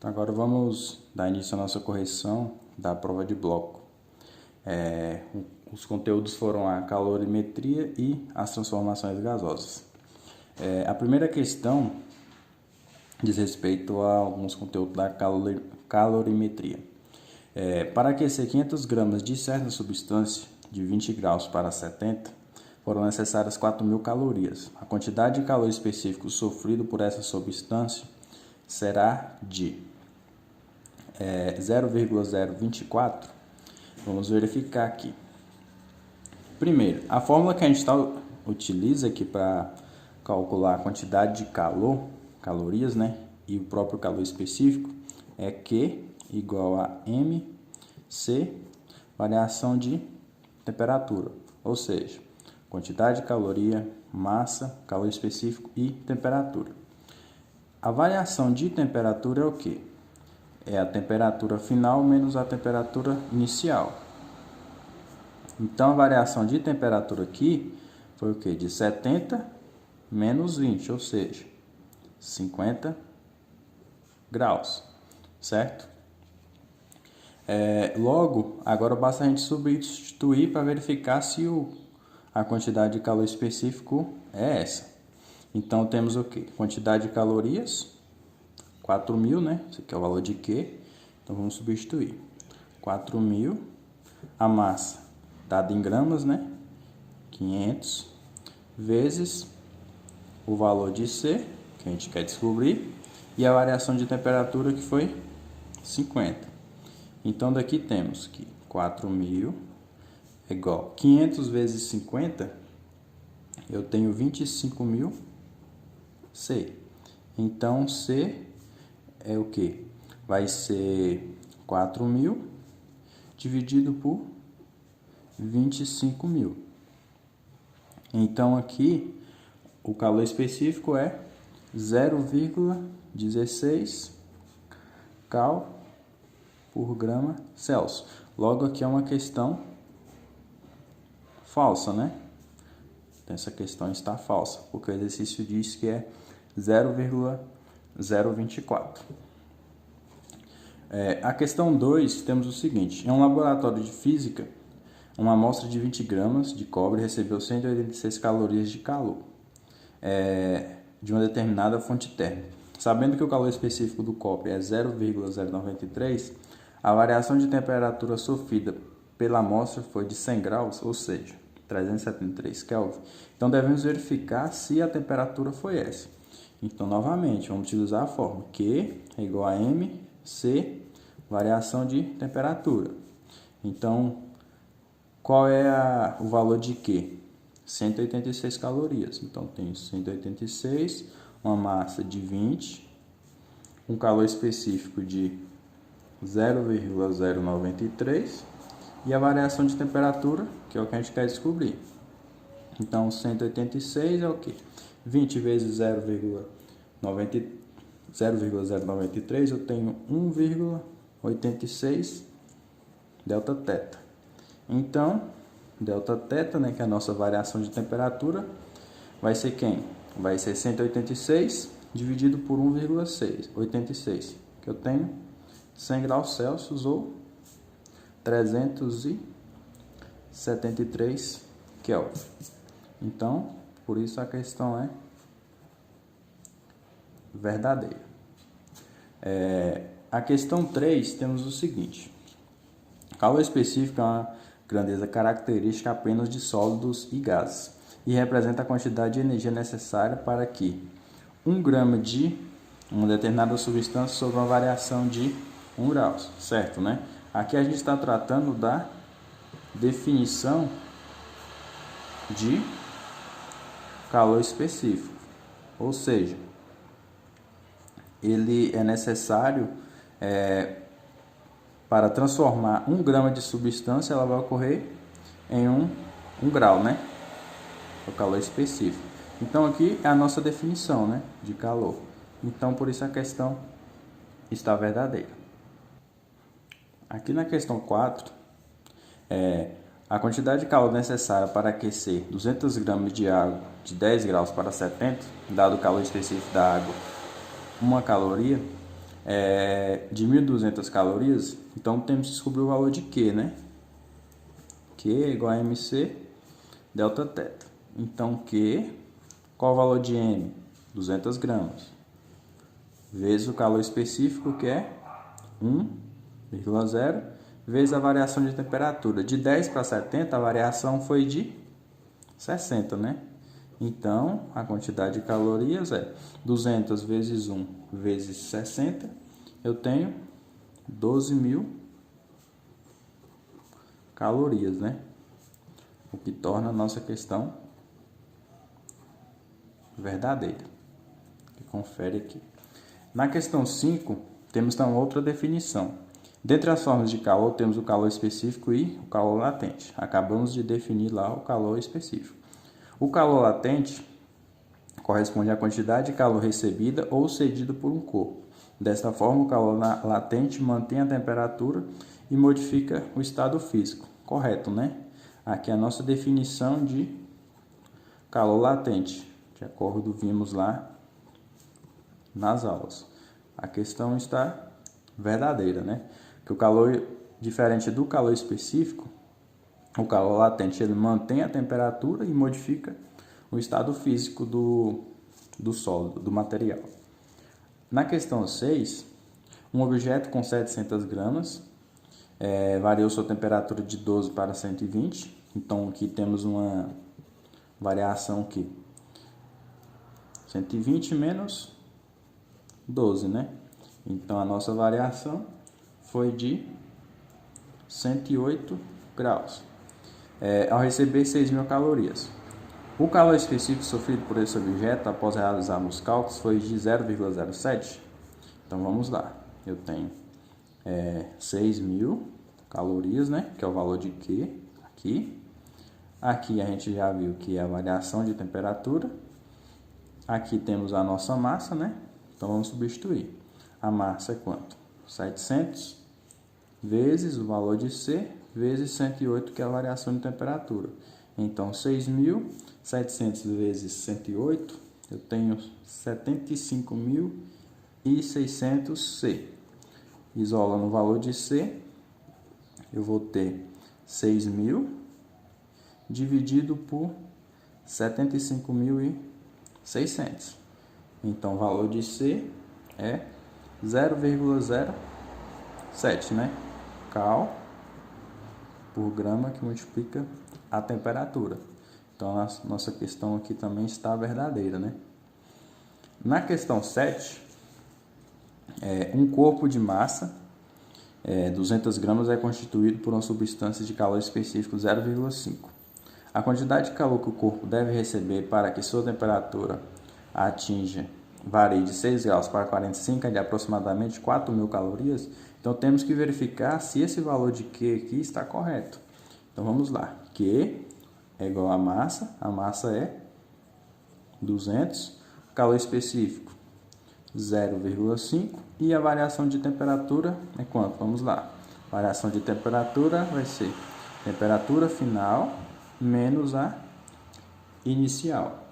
Agora vamos dar início à nossa correção da prova de bloco. Os conteúdos foram a calorimetria e as transformações gasosas. A primeira questão diz respeito a alguns conteúdos da calorimetria. Para aquecer 500 gramas de certa substância de 20 graus para 70, foram necessárias 4.000 calorias. A quantidade de calor específico sofrido por essa substância será de 0,024. Vamos verificar aqui. Primeiro, a fórmula que a gente utiliza aqui para calcular a quantidade de calorias, né, e o próprio calor específico é Q igual a MC, variação de temperatura, ou seja, quantidade de caloria, massa, calor específico e temperatura. A variação de temperatura é o quê? É a temperatura final menos a temperatura inicial. Então, a variação de temperatura aqui foi o quê? De 70 menos 20, ou seja, 50 graus, certo? Logo, agora basta a gente substituir para verificar se a quantidade de calor específico é essa. Então, temos o quê? Quantidade de calorias, 4.000, né? Esse aqui é o valor de Q. Então, vamos substituir. 4.000. A massa, dada em gramas, né? 500. Vezes o valor de C, que a gente quer descobrir. E a variação de temperatura, que foi 50. Então, daqui temos que 4.000 é igual a 500 vezes 50. Eu tenho 25.000 C. Então, C é o que? Vai ser 4.000 dividido por 25.000. Então, aqui, o calor específico é 0,16 cal por grama Celsius. Logo, aqui é uma questão falsa, né? Então, essa questão está falsa, porque o exercício diz que é 0,024. A questão 2, temos o seguinte. Em um laboratório de física, uma amostra de 20 gramas de cobre recebeu 186 calorias de calor de uma determinada fonte térmica. Sabendo que o calor específico do cobre é 0,093, a variação de temperatura sofrida pela amostra foi de 100 graus, ou seja, 373 Kelvin. Então, devemos verificar se a temperatura foi essa. Então, novamente, vamos utilizar a fórmula Q é igual a MC, variação de temperatura. Então, qual é o valor de Q? 186 calorias. Então, tem 186, uma massa de 20, um calor específico de 0,093 e a variação de temperatura, que é o que a gente quer descobrir. Então, 186 é o quê? 20 vezes 0,093, eu tenho 1,86 delta teta. Então, delta teta, né, que é a nossa variação de temperatura, vai ser quem? Vai ser 186 dividido por 1,86, que eu tenho 100 graus Celsius ou 373 Kelvin. Então, por isso a questão é verdadeira. A questão 3, temos o seguinte. Calor específico é uma grandeza característica apenas de sólidos e gases e representa a quantidade de energia necessária para que 1 grama de uma determinada substância sofra uma variação de 1 grau, certo, né? Aqui a gente está tratando da definição de calor específico, ou seja, ele é necessário para transformar 1 grama de substância, ela vai ocorrer em 1 grau, né? O calor específico. Então, aqui é a nossa definição, né, de calor. Então, por isso a questão está verdadeira. Aqui na questão 4, a quantidade de calor necessária para aquecer 200 gramas de água de 10 graus para 70, dado o calor específico da água, 1 caloria, de 1.200 calorias, então temos que descobrir o valor de Q, né? Q é igual a MC delta teta. Então, Q, qual o valor de M? 200 gramas. Vezes o calor específico, que é 1,0, vezes a variação de temperatura. De 10 para 70, a variação foi de 60, né? Então, a quantidade de calorias é 200 vezes 1 vezes 60. Eu tenho 12.000 calorias, né? O que torna a nossa questão verdadeira. Confere aqui. Na questão 5, temos então outra definição. Dentre as formas de calor, temos o calor específico e o calor latente. Acabamos de definir lá o calor específico. O calor latente corresponde à quantidade de calor recebida ou cedida por um corpo. Desta forma, o calor latente mantém a temperatura e modifica o estado físico. Correto, né? Aqui é a nossa definição de calor latente, de acordo com vimos lá nas aulas. A questão está verdadeira, né? Que o calor, diferente do calor específico, o calor latente ele mantém a temperatura e modifica o estado físico do sólido, do material. Na questão 6, um objeto com 700 gramas variou sua temperatura de 12 para 120. Então, aqui temos uma variação aqui. 120 menos 12, né? Então, a nossa variação foi de 108 graus. Ao receber 6.000 calorias. O calor específico sofrido por esse objeto após realizarmos os cálculos foi de 0,07. Então, vamos lá. Eu tenho 6.000 calorias, né? Que é o valor de Q aqui. Aqui a gente já viu que é a variação de temperatura. Aqui temos a nossa massa, né? Então, vamos substituir. A massa é quanto? 700 vezes o valor de C, vezes 108, que é a variação de temperatura. Então, 6.700 vezes 108, eu tenho 75.600 C. Isolando o valor de C, eu vou ter 6.000 dividido por 75.600. Então, o valor de C é 0,07, né? Cal por grama, que multiplica a temperatura. Então, a nossa questão aqui também está verdadeira, né? Na questão 7, um corpo de massa, 200 gramas, é constituído por uma substância de calor específico 0,5. A quantidade de calor que o corpo deve receber para que sua temperatura varie de 6 graus para 45 é de aproximadamente 4.000 calorias. Então, temos que verificar se esse valor de Q aqui está correto. Então, vamos lá. Q é igual a massa é 200, calor específico 0,5 e a variação de temperatura é quanto? Vamos lá. Variação de temperatura vai ser temperatura final menos a inicial.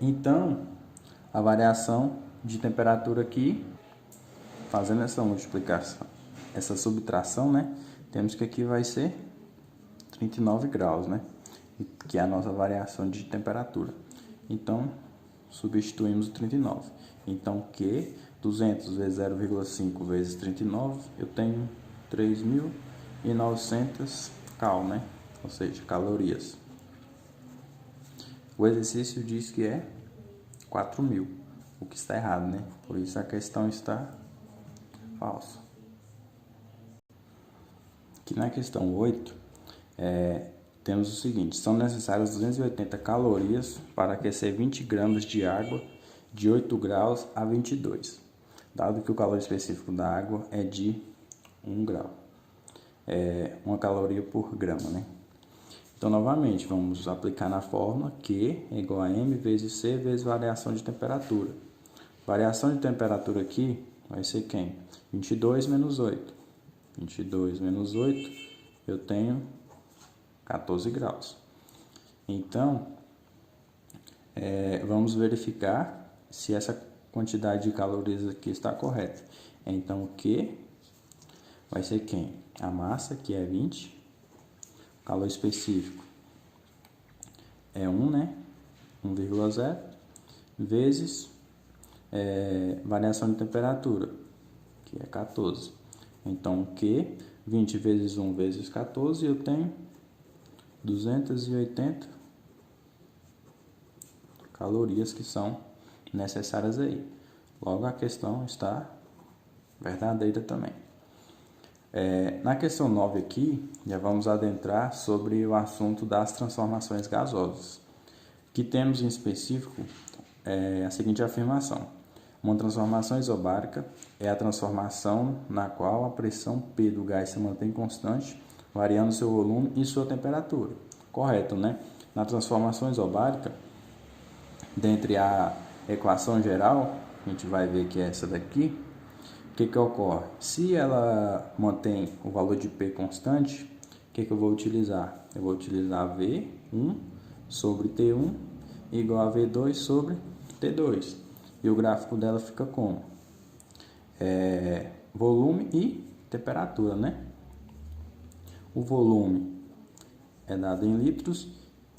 Então, a variação de temperatura aqui, fazendo essa multiplicação, essa subtração, né? Temos que aqui vai ser 39 graus, né? Que é a nossa variação de temperatura. Então, substituímos o 39. Então, Q, 200 vezes 0,5 vezes 39, eu tenho 3.900 cal, né? Ou seja, calorias. O exercício diz que é 4.000, o que está errado, né? Por isso a questão está falsa. Aqui na questão 8, temos o seguinte: são necessárias 280 calorias para aquecer 20 gramas de água de 8 graus a 22, dado que o calor específico da água é de 1 grau. 1 caloria por grama, né? Então, novamente, vamos aplicar na fórmula Q é igual a M vezes C vezes variação de temperatura. Variação de temperatura aqui vai ser quem? 22 menos 8. 22 menos 8, eu tenho 14 graus. Então, vamos verificar se essa quantidade de calorias aqui está correta. Então, o Q vai ser quem? A massa, que é 20. O calor específico é 1, né? 1,0. Vezes variação de temperatura, que é 14. Então, o Q, 20 vezes 1 vezes 14, eu tenho 280 calorias que são necessárias aí. Logo, a questão está verdadeira também. Na questão 9 aqui, já vamos adentrar sobre o assunto das transformações gasosas. Que temos em específico a seguinte afirmação: uma transformação isobárica é a transformação na qual a pressão P do gás se mantém constante, variando seu volume e sua temperatura. Correto, né? Na transformação isobárica, dentre a equação geral, a gente vai ver que é essa daqui. O que ocorre? Se ela mantém o valor de P constante, o que eu vou utilizar? Eu vou utilizar V1 sobre T1 igual a V2 sobre T2. E o gráfico dela fica como? Volume e temperatura, né? O volume é dado em litros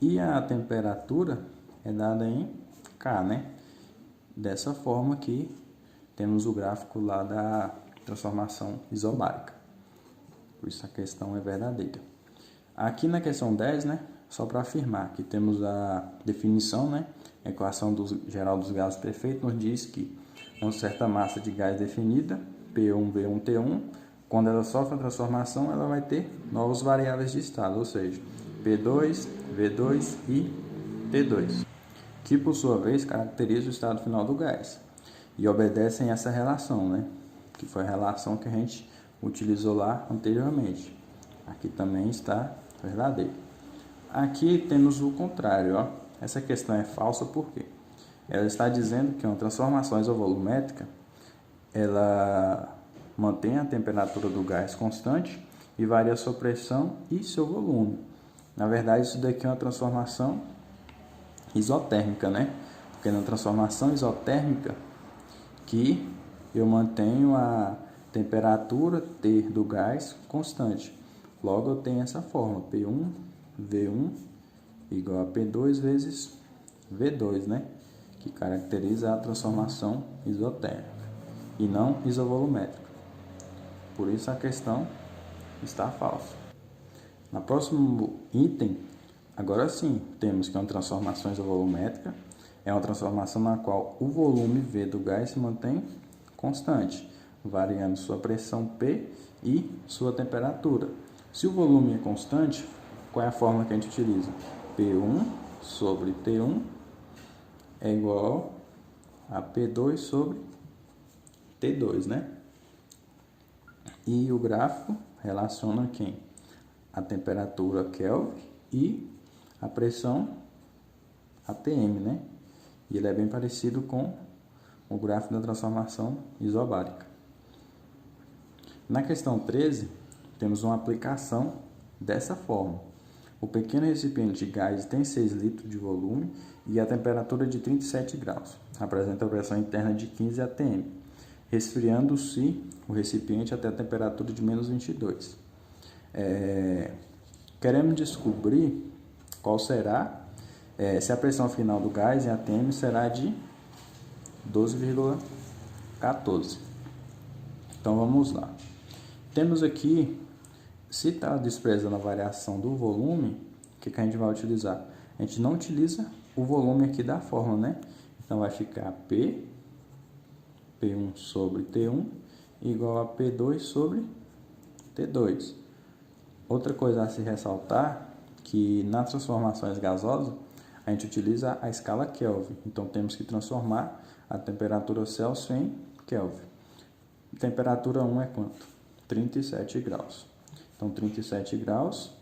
e a temperatura é dada em K, né? Dessa forma que temos o gráfico lá da transformação isobárica. Por isso a questão é verdadeira. Aqui na questão 10, né? Só para afirmar que temos a definição, né? A equação geral dos gases perfeito nos diz que uma certa massa de gás definida, P1, V1, T1, quando ela sofre a transformação, ela vai ter novas variáveis de estado, ou seja, P2, V2 e T2, que por sua vez caracteriza o estado final do gás e obedecem essa relação, né? Que foi a relação que a gente utilizou lá anteriormente. Aqui também está verdadeiro. Aqui temos o contrário, ó. Essa questão é falsa porque ela está dizendo que uma transformação isovolumétrica ela mantém a temperatura do gás constante e varia sua pressão e seu volume. Na verdade, isso daqui é uma transformação isotérmica, né? Porque na transformação isotérmica que eu mantenho a temperatura T do gás constante. Logo, eu tenho essa forma, P1, V1 igual a P2 vezes V2, né? Que caracteriza a transformação isotérmica e não isovolumétrica. Por isso a questão está falsa. No próximo item, agora sim, temos que uma transformação isovolumétrica é uma transformação na qual o volume V do gás se mantém constante, variando sua pressão P e sua temperatura. Se o volume é constante, qual é a fórmula que a gente utiliza? P1 sobre T1 é igual a P2 sobre T2, né? E o gráfico relaciona quem? A temperatura Kelvin e a pressão ATM, né? E ele é bem parecido com o gráfico da transformação isobárica. Na questão 13, temos uma aplicação dessa forma. O pequeno recipiente de gás tem 6 litros de volume e a temperatura de 37 graus. Apresenta a pressão interna de 15 atm, resfriando-se o recipiente até a temperatura de menos 22. Queremos descobrir qual será, se a pressão final do gás em atm será de 12,14. Então vamos lá. Temos aqui, se está desprezando a variação do volume, o que a gente vai utilizar? A gente não utiliza o volume aqui da fórmula, né? Então vai ficar P1 sobre T1 igual a P2 sobre T2. Outra coisa a se ressaltar, que nas transformações gasosas, a gente utiliza a escala Kelvin. Então temos que transformar a temperatura Celsius em Kelvin. Temperatura 1 é quanto? 37 graus. Então 37 graus,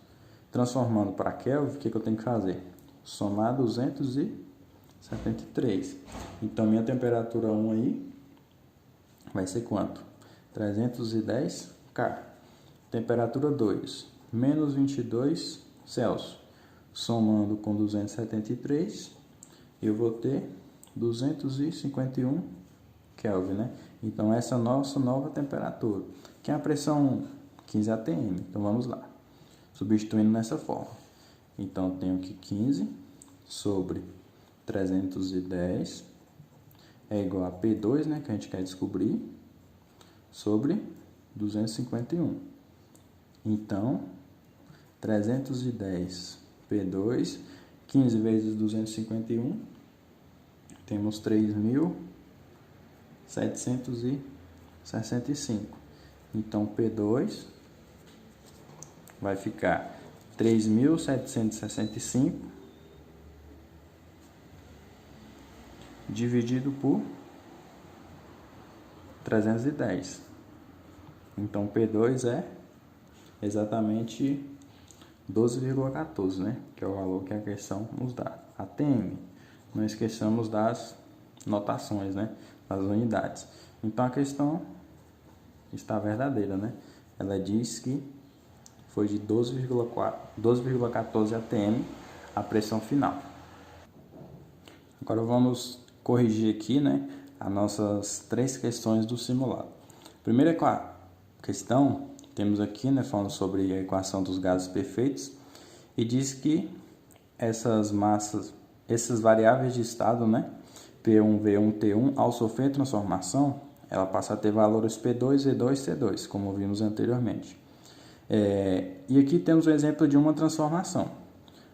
transformando para Kelvin, o que eu tenho que fazer? Somar 273. Então minha temperatura 1 aí vai ser quanto? 310 K. Temperatura 2, menos 22 Celsius. Somando com 273, eu vou ter 251 Kelvin, né? Então, essa é a nossa nova temperatura, que é a pressão 15 atm. Então, vamos lá. Substituindo nessa forma. Então, eu tenho aqui 15 sobre 310 é igual a P2, né, que a gente quer descobrir, sobre 251. Então, 310 P2, 15 vezes 251, temos 3.765. Então, P2 vai ficar 3.765 dividido por 310. Então, P2 é exatamente 12,14, né? Que é o valor que a questão nos dá. ATM. Não esqueçamos das notações, né? Das unidades. Então, a questão está verdadeira, né? Ela diz que foi de 12,14 atm a pressão final. Agora vamos corrigir aqui, né, as nossas 3 questões do simulado. Primeira questão, temos aqui, né, falando sobre a equação dos gases perfeitos, e diz que essas massas, essas variáveis de estado, né, P1, V1, T1, ao sofrer transformação, ela passa a ter valores P2, E2, C2, como vimos anteriormente. E aqui temos o exemplo de uma transformação.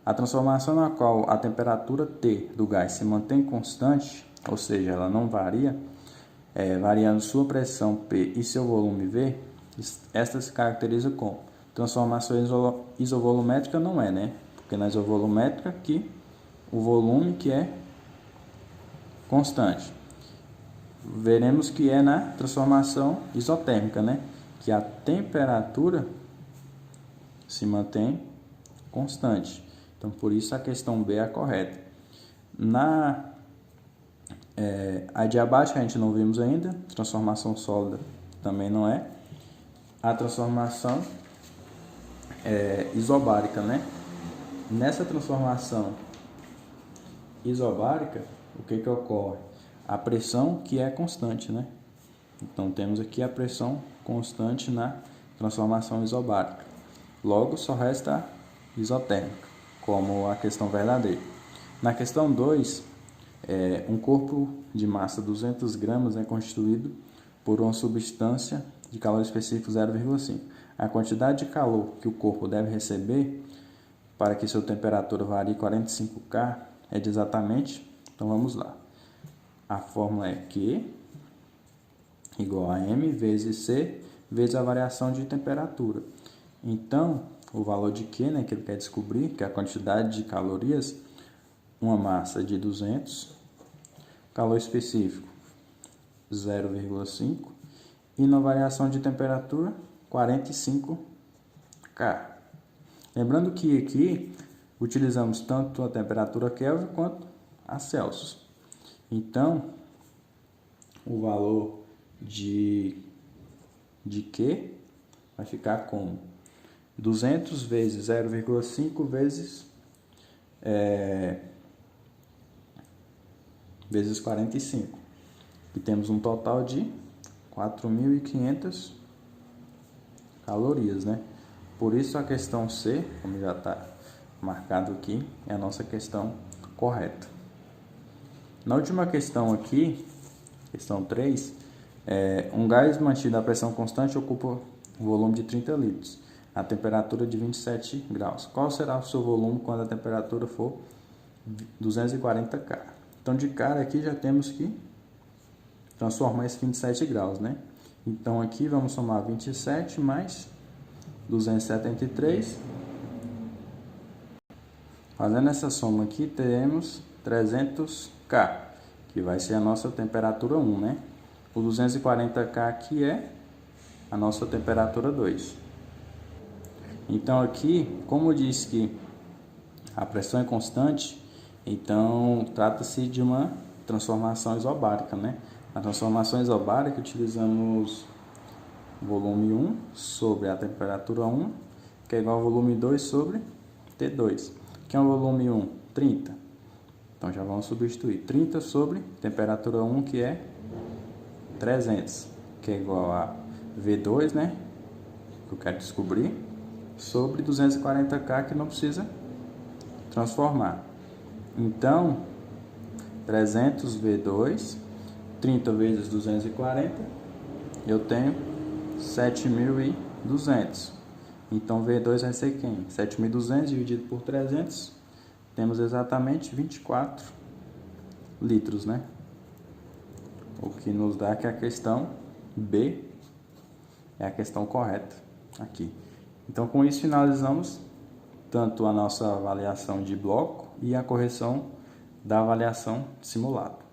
A transformação na qual a temperatura T do gás se mantém constante, ou seja, ela não varia, variando sua pressão P e seu volume V, esta se caracteriza como transformação isovolumétrica não é, né? Porque na isovolumétrica que o volume que é constante. Veremos que é na transformação isotérmica, né? Que a temperatura se mantém constante. Então, por isso a questão B é a correta. A diabática a gente não vimos ainda, transformação sólida também não é. A transformação isobárica, né? Nessa transformação isobárica, o que ocorre? A pressão que é constante, né? Então, temos aqui a pressão constante na transformação isobárica. Logo, só resta a isotérmica, como a questão verdadeira. Na questão 2, um corpo de massa 200 gramas é constituído por uma substância de calor específico 0,5. A quantidade de calor que o corpo deve receber para que sua temperatura varie 45 K é de exatamente, então vamos lá. A fórmula é Q igual a M vezes C vezes a variação de temperatura. Então, o valor de Q, né, que ele quer descobrir, que é a quantidade de calorias, uma massa de 200, calor específico 0,5 e na variação de temperatura 45 K. Lembrando que aqui utilizamos tanto a temperatura Kelvin quanto a Celsius. Então, o valor de Q vai ficar como 200 vezes 0,5 vezes 45. E temos um total de 4.500 calorias, né? Por isso a questão C, como já está marcado aqui, é a nossa questão correta. Na última questão aqui, questão 3, um gás mantido a pressão constante ocupa um volume de 30 litros, a temperatura de 27 graus. Qual será o seu volume quando a temperatura for 240 K? Então, de cara aqui já temos que transformar esse 27 graus, né? Então, aqui vamos somar 27 mais 273. Fazendo essa soma aqui, teremos 300 K, que vai ser a nossa temperatura 1, né? O 240 K aqui é a nossa temperatura 2. Então, aqui, como diz que a pressão é constante, então trata-se de uma transformação isobárica, né? Na transformação isobárica, utilizamos volume 1 sobre a temperatura 1, que é igual ao volume 2 sobre T2. Que é o volume 1? 30. Então, já vamos substituir 30 sobre temperatura 1, que é 300, que é igual a V2, né? Que eu quero descobrir, sobre 240K, que não precisa transformar. Então, 300 V2, 30 vezes 240, eu tenho 7.200. Então, V2 vai ser quem? 7.200 dividido por 300, temos exatamente 24 litros, né? O que nos dá que a questão B é a questão correta aqui. Então, com isso, finalizamos tanto a nossa avaliação de bloco e a correção da avaliação de simulado.